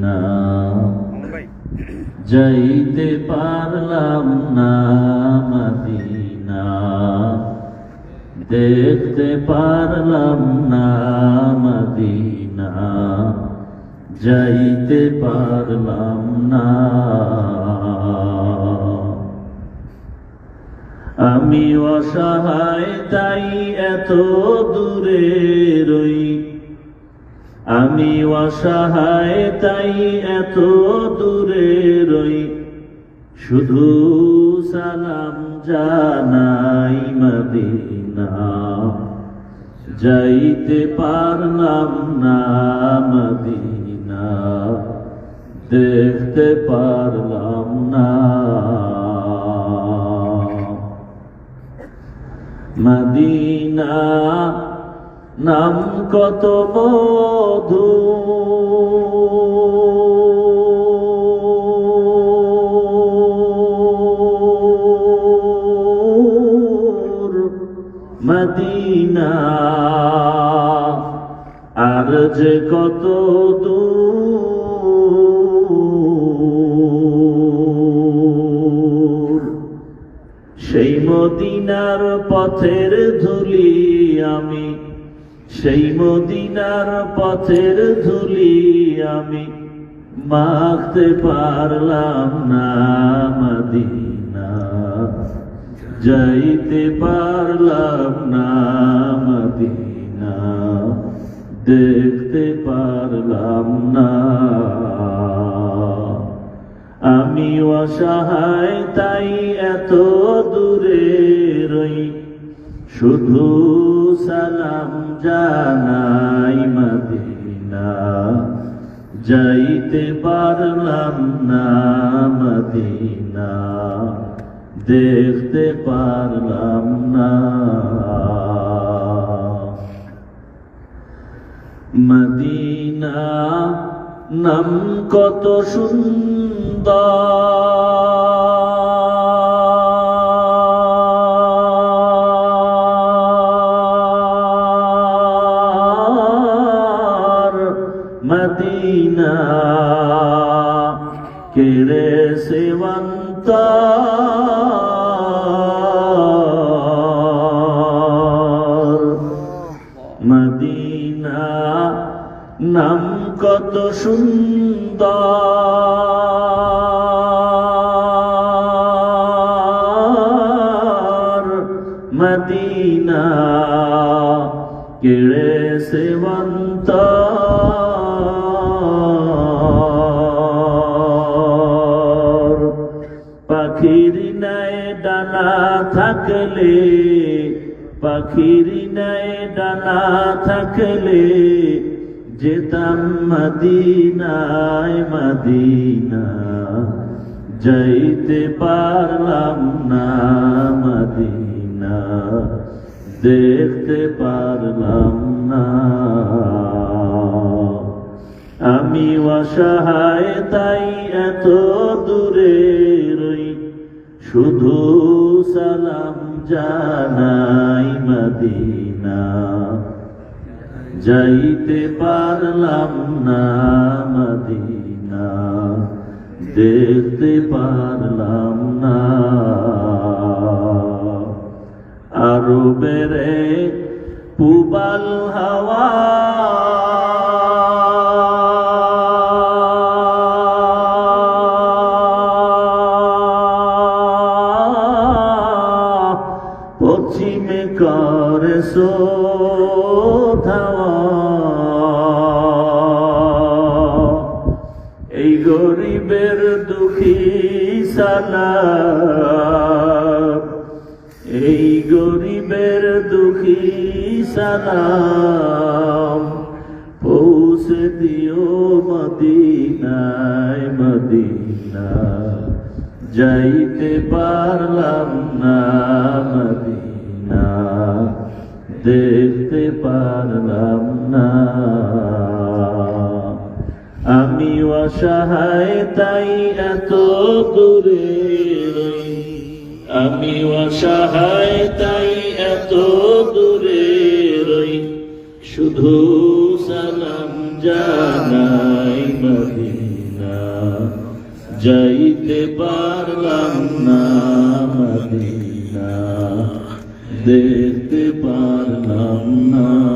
Medina যাইতে পারলাম না মদিনা দেখতে পারলাম না মদিনা যাইতে পারলাম না আমি অসহায় তাই এত দূরে রই আমি অসহায় তাই এত দূরে রই শুধু সালাম জানাই মদিনা যাইতে পারলাম না মদিনা দেখতে পারলাম না মদিনা নাম কত মধু মদিনা আর যে কত দূর সেই মদিনার পথের ধুলি আমি সেই মদিনার পথের ধুলি আমি মাখতে পারলাম না মদিনা যাইতে পারলাম না মদিনা দেখতে পারলাম না আমি অসহায় তাই এত দূরে রই শুধু সালাম জানাই মদিনা যাইতে পারলাম না মদিনা দেখতে পারলাম না মদিনা নাম কত সুন্দর মদিনা কেড়ে সেবন্ত মদিনা নাম কত সুন্দর মদিনা কেড়ে সেবন্ত পাখির নাই ডানা থাকলে পাখির নাই ডানা থাকলে যেতাম মদিনায় মদিনা যাইতে পারলাম না মদিনা দেখতে পারলাম না আমি অসহায় তাই এত দূরে রই শুধু সালাম জানাই মদিনা যাইতে পারলাম না মদিনা দেখতে পারলাম না আরো বেড়ে পুবাল হাওয়া পশ্চিমে করে সোধাওয়া এই গরিবের দুঃখী সালাম এই গরিবের দুঃখী সালাম পৌঁছে দিও মদিনায় মদিনা যাইতে পারলাম না মদিনা দেখতে পারলাম না আমি অসহায় তাই এত দূরে রই আমি অসহায় তাই এত দূরে রই শুধু সালাম জানাই মদিনা যাইতে পারলাম না মদিনা, দেখতে পারলাম না।